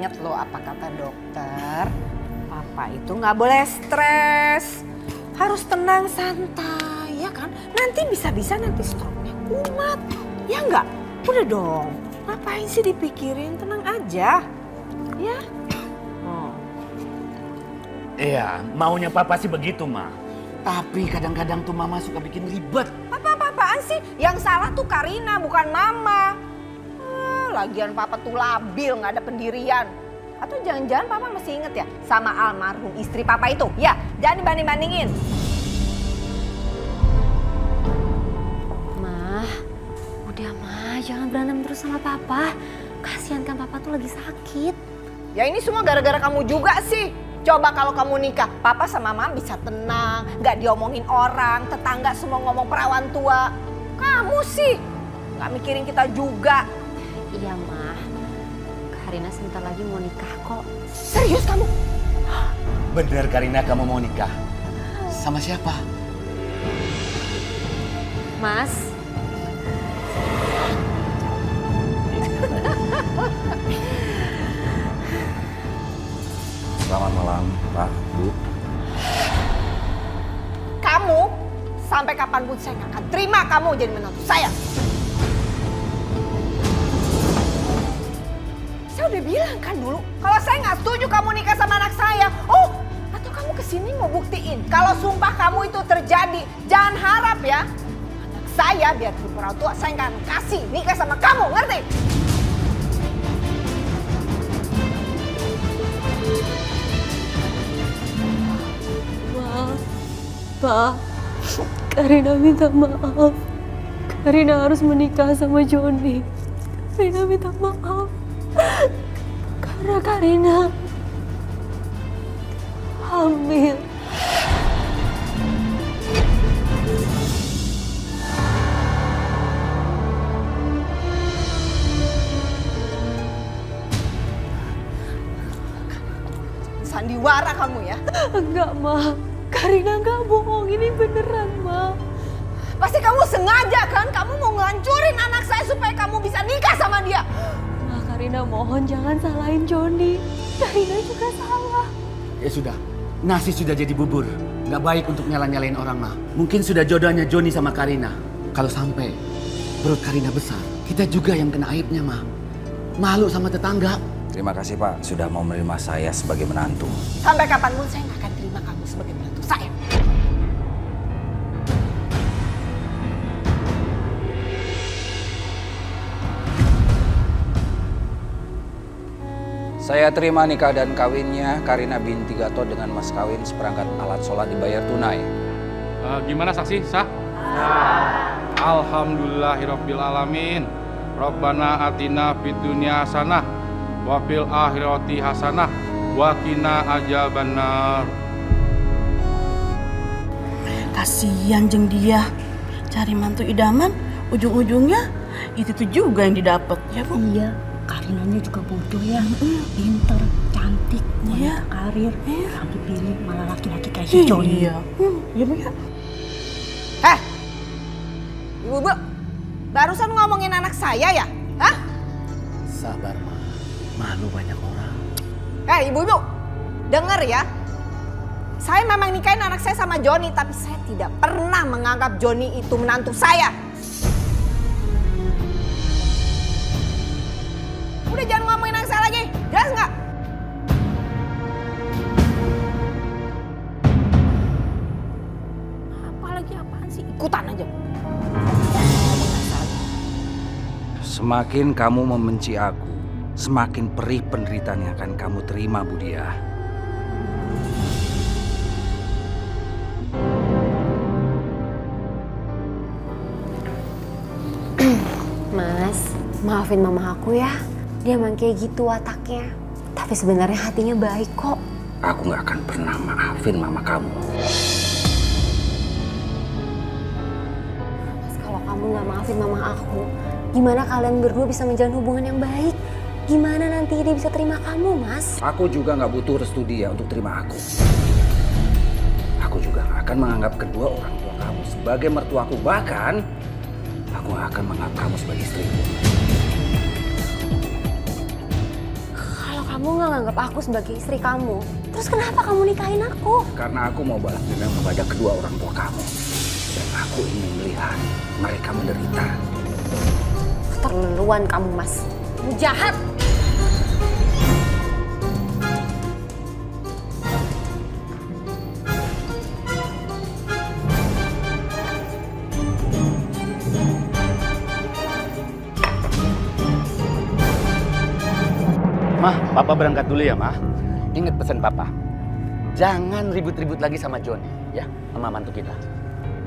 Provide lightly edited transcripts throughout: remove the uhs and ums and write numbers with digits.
inget loh apa kata dokter. Papa itu nggak boleh stres. Harus tenang, santai, ya kan? Nanti bisa-bisa nanti stroke-nya kumat. Ya enggak? Udah dong. Ngapain sih dipikirin? Tenang aja. Ya? Oh. Iya, maunya papa sih begitu, Ma. Tapi kadang-kadang tuh mama suka bikin ribet. Apa-apaan sih? Yang salah tuh Karina, bukan mama. Lagian papa tuh labil, nggak ada pendirian. Atau jangan-jangan papa masih inget ya sama almarhum istri papa itu? Ya, jangan dibanding-bandingin. Udah Ma, jangan berantem terus sama papa. Kasihan kan papa tuh lagi sakit. Ya ini semua gara-gara kamu juga sih. Coba kalau kamu nikah, papa sama mama bisa tenang, nggak diomongin orang, tetangga semua ngomong perawan tua. Kamu sih nggak mikirin kita juga. Iya Ma, Karina sebentar lagi mau nikah kok. Serius kamu? Bener Karina kamu mau nikah? Sama siapa? Mas, Selamat malam, Pak, Bu. Kamu sampai kapanpun saya nggak akan terima kamu jadi menantu saya. Saya udah bilang kan dulu, kalau saya nggak setuju kamu nikah sama anak saya. Oh, atau kamu kesini mau buktiin kalau sumpah kamu itu terjadi. Jangan harap ya, anak saya biar orang tua saya nggak akan kasih nikah sama kamu, ngerti? Pak, Karina minta maaf. Karina harus menikah sama Joni. Karina minta maaf. Karena Karina hamil. Sandiwara kamu ya. Enggak, Ma. Karina enggak bohong. Ini beneran, Ma. Pasti kamu sengaja kan? Kamu mau ngancurin anak saya supaya kamu bisa nikah sama dia. Ma, Karina mohon jangan salahin Joni. Karina juga salah. Ya sudah, nasi sudah jadi bubur. Nggak baik untuk nyala-nyalain orang, Ma. Mungkin sudah jodohnya Joni sama Karina. Kalau sampai perut Karina besar, kita juga yang kena aibnya, Ma. Malu sama tetangga. Terima kasih, Pak, sudah mau menerima saya sebagai menantu. Sampai kapanpun saya nggak akan terima kamu sebagai menantu saya. Saya terima nikah dan kawinnya Karina binti Gatot dengan mas kawin seperangkat alat sholat dibayar tunai. Gimana saksi? Sah? Alhamdulillahirabbil alamin. Rabbana atina fid dunya hasanah wa fil akhirati hasanah wa qina adzabannar. Kasihan jeung dia cari mantu idaman, ujung-ujungnya itu tuh juga yang didapat ya Bu. Iya, Karinanya juga bodoh ya, pinter, cantik, Iya. wanita karir, sampai pilih malah laki-laki kayak si Joni. Iya. Iya Bu ya. Ibu-ibu, barusan ngomongin anak saya ya? Hah? Sabar, Ma. Malu banyak orang. Ibu-ibu, denger ya. Saya memang nikahin anak saya sama Joni, tapi saya tidak pernah menganggap Joni itu menantu saya. Udah jangan ngomongin anak saya lagi, jelas nggak? Apalagi apaan sih? Ikutan aja. Semakin kamu membenci aku, semakin perih penderitaan yang akan kamu terima, Budia. Mas, maafin mama aku ya. Dia emang kayak gitu wataknya. Tapi sebenarnya hatinya baik kok. Aku gak akan pernah maafin mama kamu. Mas, kalau kamu gak maafin mama aku, gimana kalian berdua bisa menjalin hubungan yang baik? Gimana nanti dia bisa terima kamu, Mas? Aku juga gak butuh restu dia untuk terima aku. Aku juga gak akan menganggap kedua orang tua kamu sebagai mertuaku. Bahkan, aku gak akan menganggap kamu sebagai istriku. Kamu nggak nganggap aku sebagai istri kamu. Terus kenapa kamu nikahin aku? Karena aku mau balas dendam kepada kedua orang tua kamu. Dan aku ingin melihat mereka menderita. Keterlaluan kamu, Mas. Kamu jahat. Mah, Papa berangkat dulu ya, Mah. Ingat pesan Papa. Jangan ribut-ribut lagi sama Johnny, ya, sama mantu kita.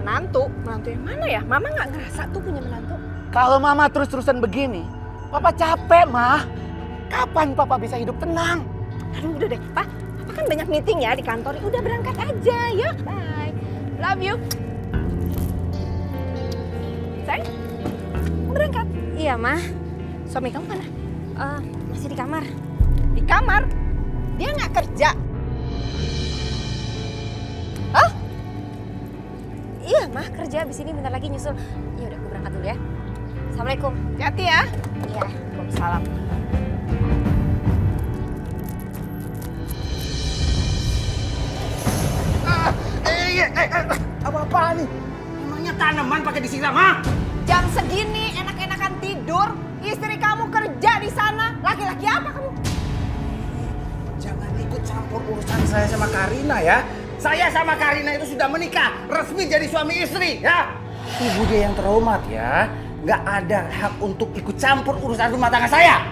Menantu? Menantu yang mana ya? Mama nggak ngerasa tuh punya menantu. Kalau Mama terus-terusan begini, Papa capek, Mah. Kapan Papa bisa hidup tenang? Aduh udah deh, Pak. Papa kan banyak meeting ya di kantor. Udah berangkat aja ya. Bye. Love you. Sayang, mau berangkat? Iya, Mah. Suami kamu mana? Masih di kamar. Di kamar? Dia nggak kerja? Hah? Iya, Mah, kerja abis ini bentar lagi nyusul. Ya udah, aku berangkat dulu ya. Assalamualaikum. Hati-hati ya. Iya. Waalaikumsalam. Apa-apaan nih? Emangnya tanaman pakai disiram, ha? Jam segini enak-enakan tidur. Istri kamu kerja di sana. Laki-laki apa kamu? Jangan ikut campur urusan saya sama Karina ya. Saya sama Karina itu sudah menikah, resmi jadi suami istri ya. Ibu dia yang terhormat ya. Nggak ada hak untuk ikut campur urusan rumah tangga saya.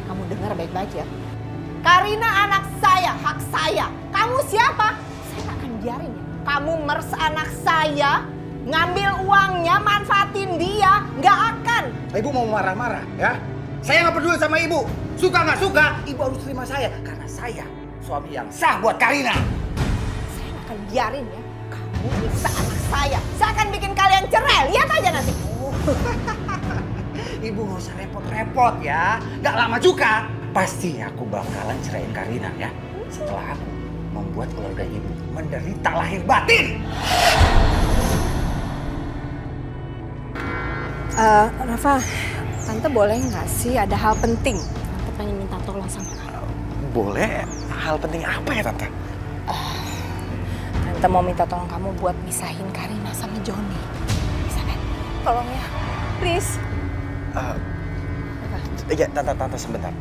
Kamu dengar baik-baik ya. Karina anak saya, hak saya. Kamu siapa? Saya nggak akan biarin ya. Kamu mers anak saya, ngambil uangnya, manfaatin dia. Nggak akan. Ibu mau marah-marah ya? Saya nggak peduli sama ibu. Suka nggak suka, ibu harus terima saya. Karena saya suami yang sah buat Karina. Saya nggak akan biarin ya. Kamu nyiksa anak saya. Saya akan bikin kalian cerai. Lihat aja nanti. Ibu nggak usah repot-repot ya. Nggak lama juga. Pasti aku bakalan ceraiin Karina ya. Setelah aku membuat keluarga ibu menderita lahir batin. Rafa, Tante boleh nggak sih ada hal penting? Tante pengen minta tolong sama kamu. Boleh. Hal penting apa ya, Tante? Tante mau minta tolong kamu buat misahin Karina sama Johnny. Bisa kan? Tolong ya, please. Ya, Tante sebentar.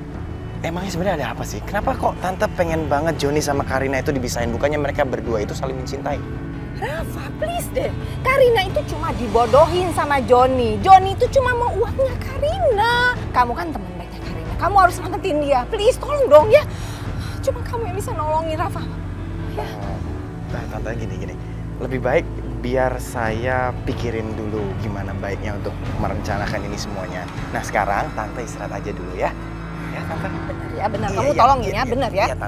Emangnya sebenarnya ada apa sih? Kenapa kok Tante pengen banget Johnny sama Karina itu dibisahin? Bukannya mereka berdua itu saling mencintai? Rafa, please deh. Karina itu cuma dibodohin sama Johnny. Johnny itu cuma mau uangnya Karina. Kamu kan teman baiknya Karina. Kamu harus selamatin dia. Please, tolong dong ya. Cuma kamu yang bisa nolongin Rafa. Ya. Nah, Tante gini. Lebih baik biar saya pikirin dulu gimana baiknya untuk merencanakan ini semuanya. Nah, sekarang Tante istirahat aja dulu ya. Ya, Tante. Benar ya, benar. Kamu tolongin ya, benar ya. Iya,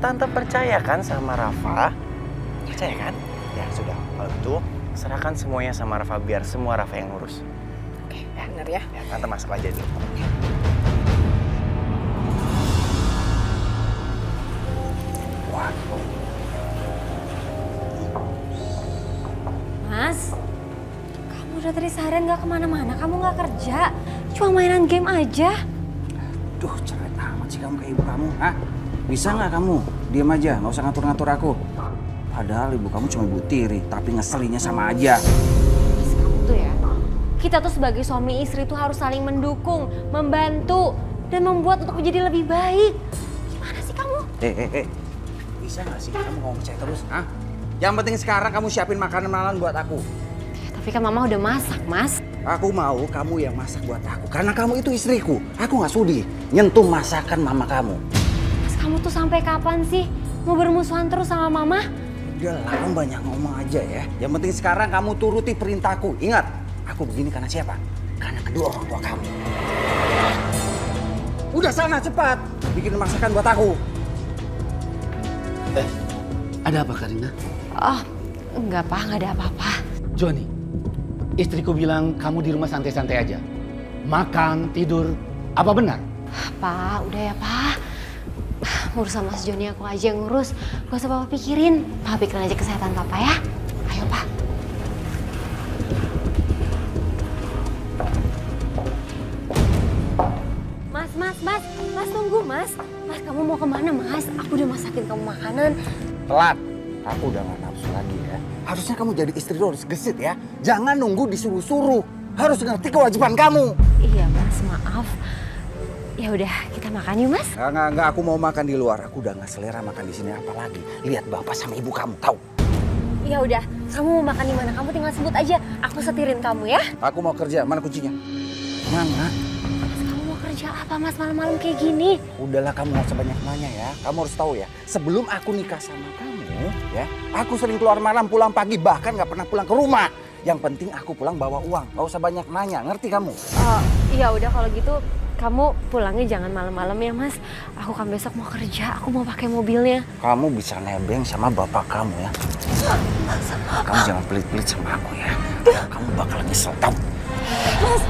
Tante percaya kan sama Rafa? Percaya kan? Ya sudah, kalau gitu serahkan semuanya sama Rafa biar semua Rafa yang ngurus. Oke, benar ya. Ya, Tante masuk aja dulu. Mas, kamu udah tadi seharian gak kemana-mana, kamu gak kerja. Cuma mainan game aja. Duh, cerewet amat sih kamu kayak ibu kamu. Hah? Bisa nggak kamu? Diam aja, nggak usah ngatur-ngatur aku. Padahal ibu kamu cuma ibu tiri, tapi ngeselinnya sama aja. Mas, kamu tuh ya, kita tuh sebagai suami istri tuh harus saling mendukung, membantu, dan membuat untuk menjadi lebih baik. Gimana sih kamu? Bisa nggak sih kamu ngomong percaya terus? Hah? Yang penting sekarang kamu siapin makanan malam buat aku. Tapi kan mama udah masak, Mas. Aku mau kamu yang masak buat aku, karena kamu itu istriku. Aku nggak sudi nyentuh masakan mama kamu. Mas, kamu tuh sampai kapan sih mau bermusuhan terus sama mama? Udah lah, kamu banyak ngomong aja ya. Yang penting sekarang kamu turuti perintahku. Ingat, aku begini karena siapa? Karena kedua orang tua kamu. Udah sana cepat, bikin masakan buat aku. Ada apa, Karina? Oh, enggak, Pak, nggak ada apa-apa. Johnny, istriku bilang kamu di rumah santai-santai aja. Makan, tidur, apa benar? Pak, udah ya, Pak. Urusan Mas Johnny aku aja yang ngurus. Gak usah Papa pikirin. Papa pikirin aja kesehatan Papa ya. Ayo, Pak. Mas, tunggu, Mas. Mas, kamu mau kemana Mas? Aku udah masakin kamu makanan. Telat. Aku udah gak nafsu lagi ya. Harusnya kamu jadi istri lo harus gesit ya. Jangan nunggu disuruh-suruh. Harus ngerti kewajiban kamu. Iya Mas, maaf. Ya udah, kita makan yuk Mas. Enggak. Aku mau makan di luar. Aku udah gak selera makan di sini apalagi. Lihat bapak sama ibu kamu, tahu? Ya udah, kamu mau makan di mana? Kamu tinggal sebut aja. Aku setirin kamu ya. Aku mau kerja. Mana kuncinya? Mana? Mas, kamu mau kerja apa Mas malam-malam kayak gini? Udahlah kamu gak usah banyak nanya ya. Kamu harus tahu ya. Sebelum aku nikah sama kamu ya. Aku sering keluar malam, pulang pagi. Bahkan gak pernah pulang ke rumah. Yang penting aku pulang bawa uang. Gak usah banyak nanya. Ngerti kamu? Ya udah kalau gitu kamu pulangnya jangan malam-malam ya Mas. Aku kan besok mau kerja. Aku mau pakai mobilnya. Kamu bisa nebeng sama bapak kamu ya. Kamu jangan pelit-pelit sama aku ya. Kamu bakal nyesel tau. Mas,